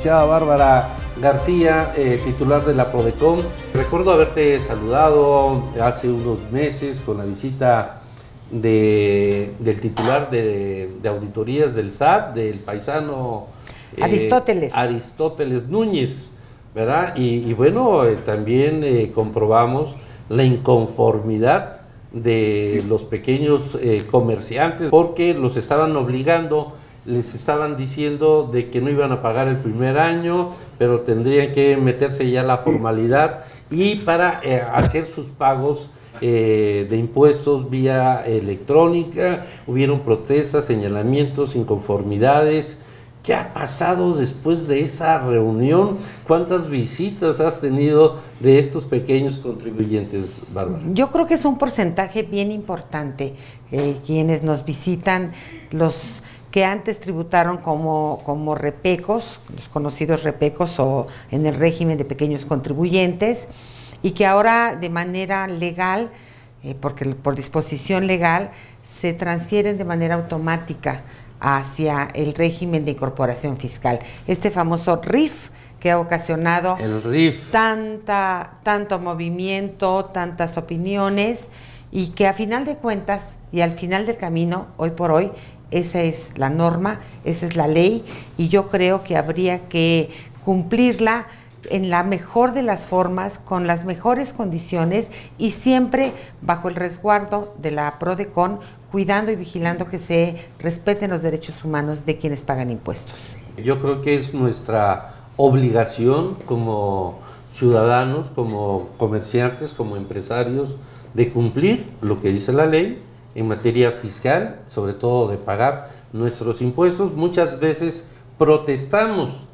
licenciada Bárbara García, titular de la Prodecon. Recuerdo haberte saludado hace unos meses con la visita del titular de auditorías del SAT, del paisano Aristóteles Núñez, ¿verdad? Y bueno, también comprobamos la inconformidad de los pequeños comerciantes, porque los estaban obligando, les estaban diciendo de que no iban a pagar el primer año, pero tendrían que meterse ya a la formalidad y para hacer sus pagos de impuestos vía electrónica. Hubieron protestas, señalamientos, inconformidades. ¿Qué ha pasado después de esa reunión? ¿Cuántas visitas has tenido de estos pequeños contribuyentes, Bárbara? Yo creo que es un porcentaje bien importante quienes nos visitan, los que antes tributaron como repecos, los conocidos repecos o en el régimen de pequeños contribuyentes, y que ahora de manera legal, porque por disposición legal, se transfieren de manera automática hacia el régimen de incorporación fiscal. Este famoso RIF que ha ocasionado tanto movimiento, tantas opiniones, y que a final de cuentas y al final del camino, hoy por hoy, esa es la norma, esa es la ley, y yo creo que habría que cumplirla en la mejor de las formas, con las mejores condiciones y siempre bajo el resguardo de la Prodecon, cuidando y vigilando que se respeten los derechos humanos de quienes pagan impuestos. Yo creo que es nuestra obligación como ciudadanos, como comerciantes, como empresarios, de cumplir lo que dice la ley en materia fiscal, sobre todo de pagar nuestros impuestos. Muchas veces protestamos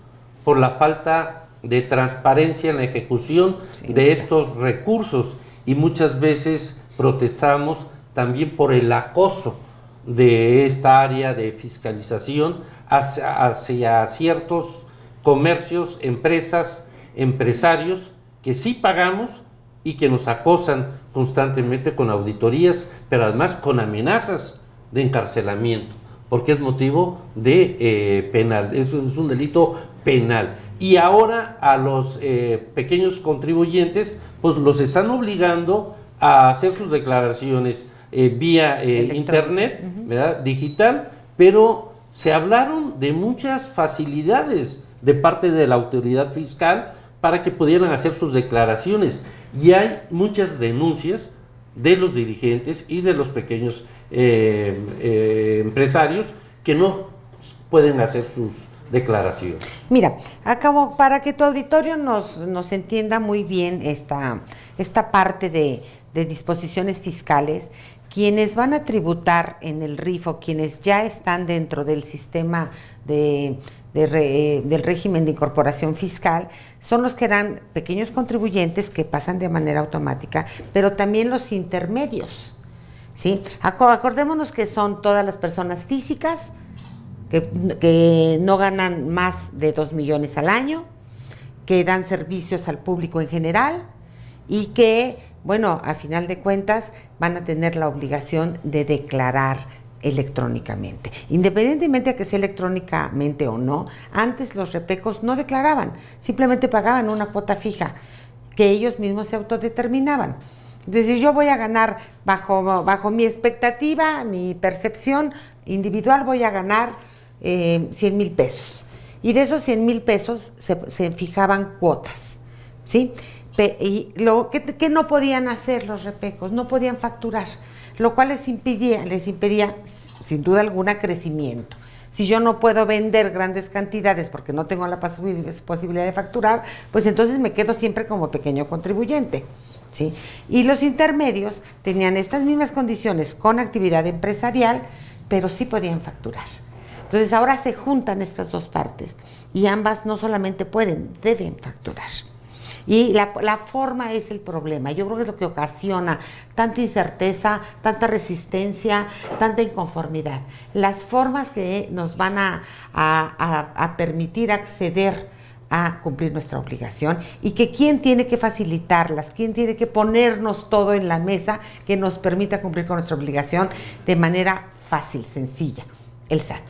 por la falta de transparencia en la ejecución de estos recursos, y muchas veces protestamos también por el acoso de esta área de fiscalización hacia ciertos comercios, empresas, empresarios que sí pagamos y que nos acosan constantemente con auditorías, pero además con amenazas de encarcelamiento, porque es motivo de penal, es un delito penal. Y ahora a los pequeños contribuyentes, pues los están obligando a hacer sus declaraciones vía internet, ¿verdad? Digital, pero se hablaron de muchas facilidades de parte de la autoridad fiscal para que pudieran hacer sus declaraciones, y hay muchas denuncias de los dirigentes y de los pequeños empresarios que no pueden hacer sus declaraciones. Mira, acabo para que tu auditorio nos entienda muy bien esta parte de disposiciones fiscales. Quienes van a tributar en el RIF o quienes ya están dentro del sistema del régimen de incorporación fiscal son los que eran pequeños contribuyentes que pasan de manera automática, pero también los intermedios, ¿sí? Acordémonos que son todas las personas físicas que no ganan más de 2 millones al año, que dan servicios al público en general y que, bueno, a final de cuentas van a tener la obligación de declarar electrónicamente. Independientemente de que sea electrónicamente o no, antes los repecos no declaraban, simplemente pagaban una cuota fija que ellos mismos se autodeterminaban. Es decir, yo voy a ganar bajo mi expectativa, mi percepción individual, voy a ganar 100,000 pesos. Y de esos 100,000 pesos se fijaban cuotas, ¿sí? Y lo que no podían hacer los repecos, no podían facturar, lo cual les impedía sin duda alguna crecimiento. Si yo no puedo vender grandes cantidades porque no tengo la posibilidad de facturar, pues entonces me quedo siempre como pequeño contribuyente, ¿sí? Y los intermedios tenían estas mismas condiciones con actividad empresarial, pero sí podían facturar. Entonces ahora se juntan estas dos partes y ambas no solamente pueden, deben facturar. Y la forma es el problema. Yo creo que es lo que ocasiona tanta incerteza, tanta resistencia, tanta inconformidad. Las formas que nos van a permitir acceder a cumplir nuestra obligación, y que quién tiene que facilitarlas, quién tiene que ponernos todo en la mesa que nos permita cumplir con nuestra obligación de manera fácil, sencilla. El SAT.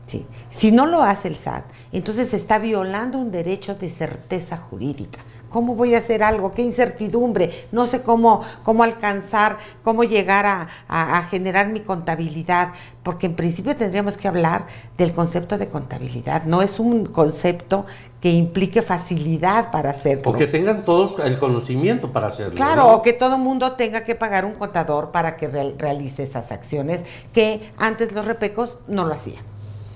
Sí. Si no lo hace el SAT, entonces se está violando un derecho de certeza jurídica. ¿Cómo voy a hacer algo? ¿Qué incertidumbre? No sé cómo alcanzar, cómo llegar a generar mi contabilidad, porque en principio tendríamos que hablar del concepto de contabilidad. No es un concepto que implique facilidad para hacerlo. O que tengan todos el conocimiento para hacerlo. Claro, ¿no? o que todo mundo tenga que pagar un contador para que realice esas acciones que antes los repecos no lo hacían.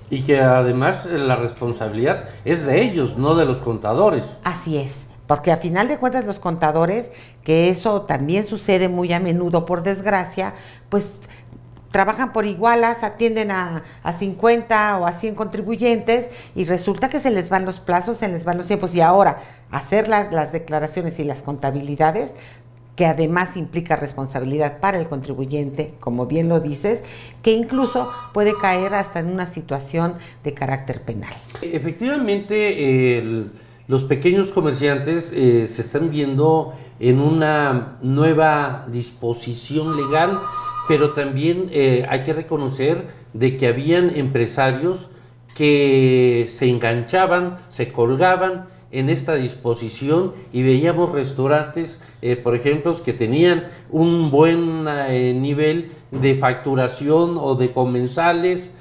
Y que además la responsabilidad es de ellos, no de los contadores. Así es. Porque a final de cuentas los contadores, que eso también sucede muy a menudo por desgracia, pues trabajan por igualas, atienden a 50 o a 100 contribuyentes y resulta que se les van los plazos, se les van los tiempos. Y ahora, hacer las declaraciones y las contabilidades, que además implica responsabilidad para el contribuyente, como bien lo dices, que incluso puede caer hasta en una situación de carácter penal. Efectivamente, los pequeños comerciantes se están viendo en una nueva disposición legal, pero también hay que reconocer de que habían empresarios que se enganchaban, se colgaban en esta disposición y veíamos restaurantes, por ejemplo, que tenían un buen nivel de facturación o de comensales,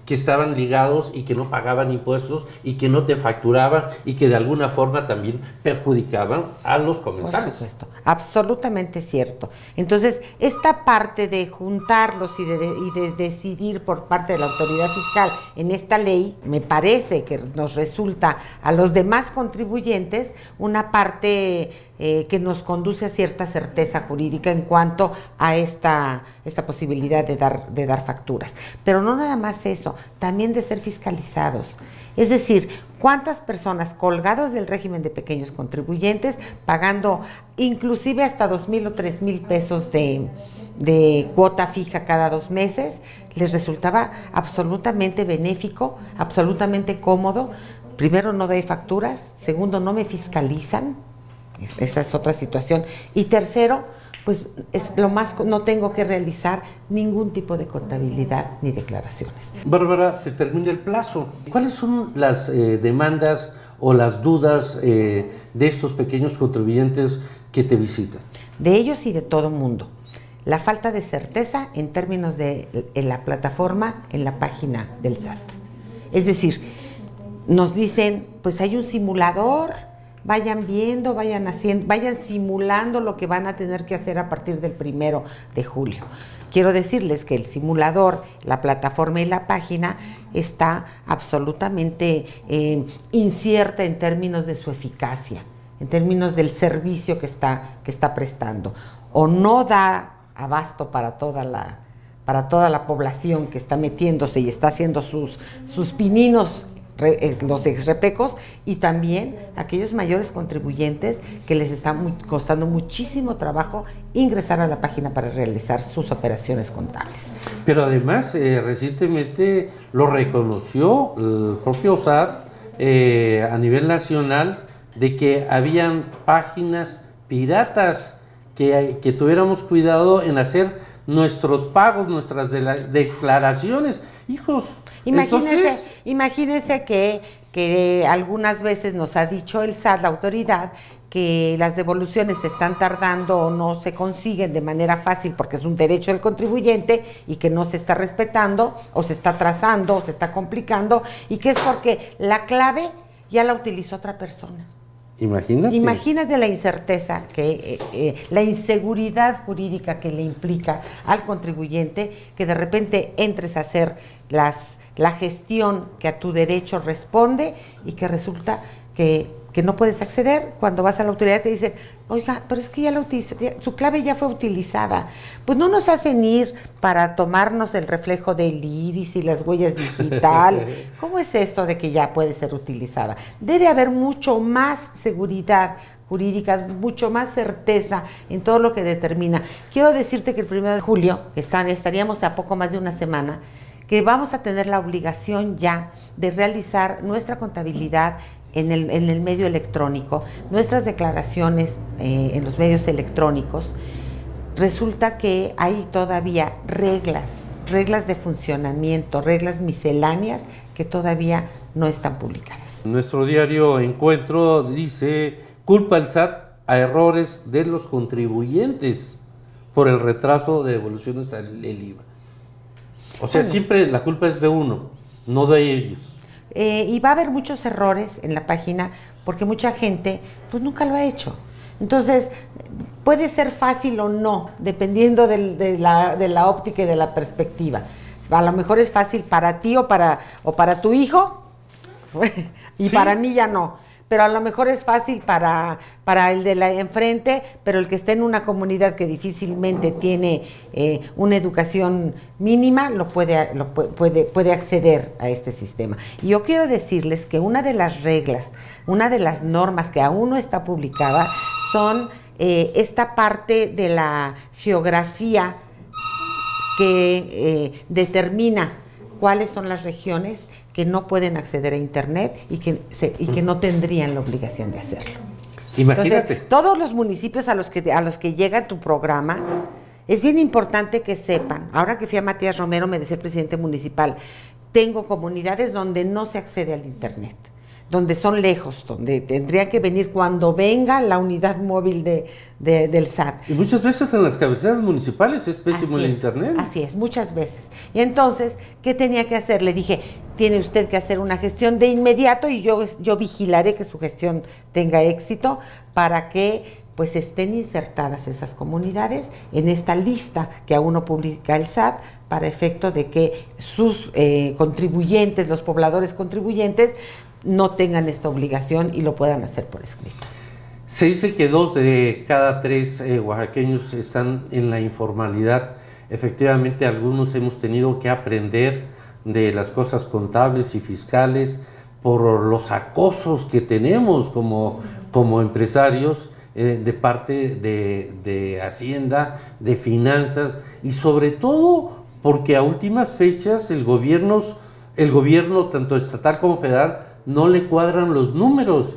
que estaban ligados y que no pagaban impuestos y que no te facturaban y que de alguna forma también perjudicaban a los comensales. Por supuesto, absolutamente cierto. Entonces, esta parte de juntarlos y de decidir por parte de la autoridad fiscal en esta ley, me parece que nos resulta a los demás contribuyentes una parte que nos conduce a cierta certeza jurídica en cuanto a esta posibilidad de dar facturas. Pero no nada más eso, también de ser fiscalizados. Es decir, ¿cuántas personas colgados del régimen de pequeños contribuyentes, pagando inclusive hasta 2,000 o 3,000 pesos de cuota fija cada 2 meses, les resultaba absolutamente benéfico, absolutamente cómodo? Primero, no doy facturas; segundo, no me fiscalizan. Esa es otra situación. Y tercero, pues no tengo que realizar ningún tipo de contabilidad ni declaraciones. Bárbara, se termina el plazo. ¿Cuáles son las demandas o las dudas de estos pequeños contribuyentes que te visitan? De ellos y de todo mundo. La falta de certeza en términos en la plataforma, en la página del SAT. Es decir, nos dicen, pues hay un simulador, vayan viendo, vayan haciendo, vayan simulando lo que van a tener que hacer a partir del 1 de julio. Quiero decirles que el simulador, la plataforma y la página está absolutamente incierta en términos de su eficacia, en términos del servicio que está prestando. O no da abasto para toda la población que está metiéndose y está haciendo sus pininos, los exrepecos, y también aquellos mayores contribuyentes que les está costando muchísimo trabajo ingresar a la página para realizar sus operaciones contables. Pero además, recientemente lo reconoció el propio SAT a nivel nacional, de que habían páginas piratas, que tuviéramos cuidado en hacer nuestros pagos, nuestras declaraciones. Hijos, Imagínese que algunas veces nos ha dicho el SAT, la autoridad, que las devoluciones se están tardando o no se consiguen de manera fácil porque es un derecho del contribuyente y que no se está respetando, o se está atrasando, o se está complicando, y que es porque la clave ya la utilizó otra persona. Imagínate la incerteza, la inseguridad jurídica que le implica al contribuyente que de repente entres a hacer la gestión que a tu derecho responde y que resulta que no puedes acceder. Cuando vas a la autoridad te dicen, oiga, pero es que ya la utilizó, su clave ya fue utilizada. Pues no nos hacen ir para tomarnos el reflejo del iris y las huellas digitales. ¿Cómo es esto de que ya puede ser utilizada? Debe haber mucho más seguridad jurídica, mucho más certeza en todo lo que determina. Quiero decirte que el 1 de julio estaríamos a poco más de una semana, que vamos a tener la obligación ya de realizar nuestra contabilidad en el medio electrónico, nuestras declaraciones en los medios electrónicos. Resulta que hay todavía reglas reglas de funcionamiento, reglas misceláneas que todavía no están publicadas. Nuestro diario Encuentro dice: culpa el SAT a errores de los contribuyentes por el retraso de devoluciones al IVA. O sea, siempre la culpa es de uno, no de ellos. Y va a haber muchos errores en la página porque mucha gente pues nunca lo ha hecho. Entonces, puede ser fácil o no, dependiendo de la óptica y de la perspectiva. A lo mejor es fácil para ti o para tu hijo, y ¿sí? Para mí ya no. Pero a lo mejor es fácil para el de la enfrente, pero el que está en una comunidad que difícilmente tiene una educación mínima, puede acceder a este sistema. Y yo quiero decirles que una de las reglas, una de las normas que aún no está publicada, son esta parte de la geografía que determina cuáles son las regiones que no pueden acceder a Internet y que no tendrían la obligación de hacerlo. Imagínate. Entonces, todos los municipios a los que llega tu programa, es bien importante que sepan. Ahora que fui a Matías Romero, me decía el presidente municipal, tengo comunidades donde no se accede al Internet, donde son lejos, donde tendría que venir cuando venga la unidad móvil del SAT. Y muchas veces en las cabeceras municipales es pésimo el Internet. Así es, muchas veces. Y entonces, ¿qué tenía que hacer? Le dije, tiene usted que hacer una gestión de inmediato y yo vigilaré que su gestión tenga éxito para que pues estén insertadas esas comunidades en esta lista que aún no publica el SAT, para efecto de que sus contribuyentes, los pobladores contribuyentes, no tengan esta obligación y lo puedan hacer por escrito. Se dice que 2 de cada 3 oaxaqueños están en la informalidad. Efectivamente, algunos hemos tenido que aprender de las cosas contables y fiscales por los acosos que tenemos como empresarios de parte de Hacienda, de Finanzas, y sobre todo porque a últimas fechas el gobierno tanto estatal como federal no le cuadran los números,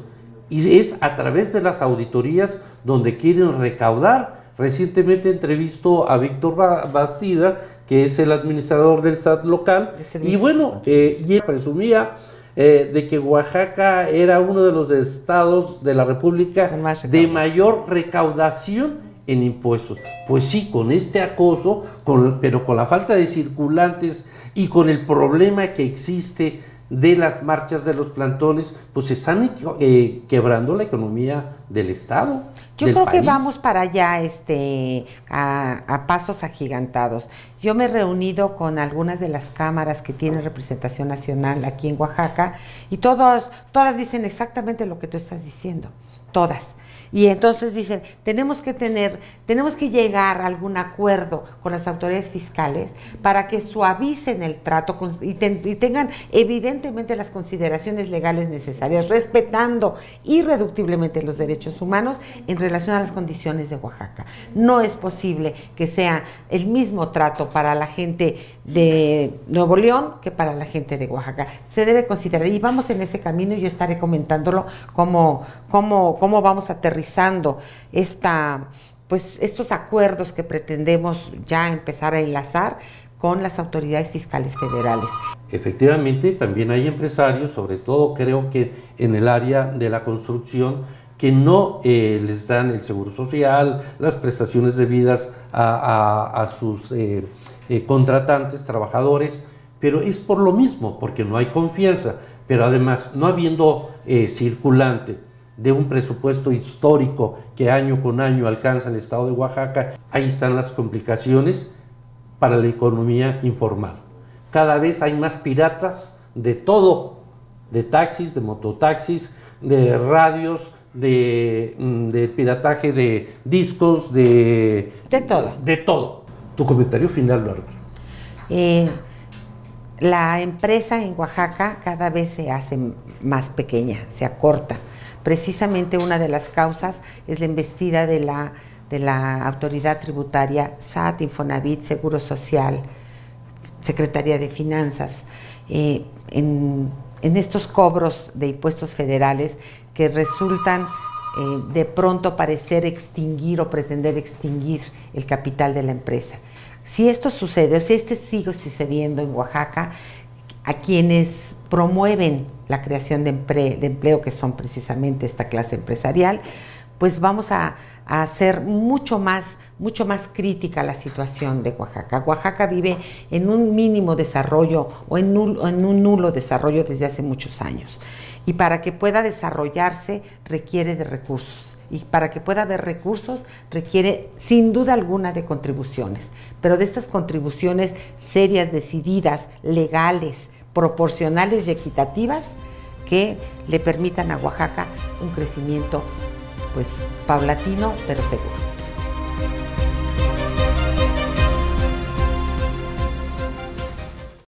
y es a través de las auditorías donde quieren recaudar. Recientemente entrevistó a Víctor Bastida, que es el administrador del SAT local, y bueno, y él presumía de que Oaxaca era uno de los estados de la República de mayor recaudación en impuestos. Pues sí, con este acoso, pero con la falta de circulantes y con el problema que existe de las marchas de los plantones, pues están quebrando la economía del estado. Yo creo que vamos para allá a pasos agigantados. Yo me he reunido con algunas de las cámaras que tienen representación nacional aquí en Oaxaca y todas dicen exactamente lo que tú estás diciendo, todas. Y entonces dicen, tenemos que llegar a algún acuerdo con las autoridades fiscales para que suavicen el trato y tengan evidentemente las consideraciones legales necesarias, respetando irreductiblemente los derechos humanos en relación a las condiciones de Oaxaca. No es posible que sea el mismo trato para la gente de Nuevo León que para la gente de Oaxaca. Se debe considerar, y vamos en ese camino, y yo estaré comentándolo cómo vamos aterrizando estos acuerdos que pretendemos ya empezar a enlazar con las autoridades fiscales federales. Efectivamente, también hay empresarios, sobre todo creo que en el área de la construcción, que no les dan el seguro social, las prestaciones debidas a sus contratantes, trabajadores, pero es por lo mismo, porque no hay confianza, pero además no habiendo circulante de un presupuesto histórico que año con año alcanza el estado de Oaxaca, ahí están las complicaciones para la economía informal. Cada vez hay más piratas de todo, de taxis, de mototaxis, de radios, de pirataje de discos, de todo. De todo. Tu comentario final, Bárbara. La empresa en Oaxaca cada vez se hace más pequeña, se acorta. Precisamente una de las causas es la embestida de la autoridad tributaria, SAT, Infonavit, Seguro Social, Secretaría de Finanzas, en estos cobros de impuestos federales que resultan de pronto parecer extinguir o pretender extinguir el capital de la empresa. Si esto sucede, o si sigue sucediendo en Oaxaca, a quienes promueven la creación de empleo, que son precisamente esta clase empresarial, pues vamos a hacer mucho más crítica la situación de Oaxaca. Oaxaca vive en un mínimo desarrollo o en un nulo desarrollo desde hace muchos años. Y para que pueda desarrollarse requiere de recursos. Y para que pueda haber recursos requiere sin duda alguna de contribuciones. Pero de estas contribuciones serias, decididas, legales, proporcionales y equitativas que le permitan a Oaxaca un crecimiento pues paulatino pero seguro.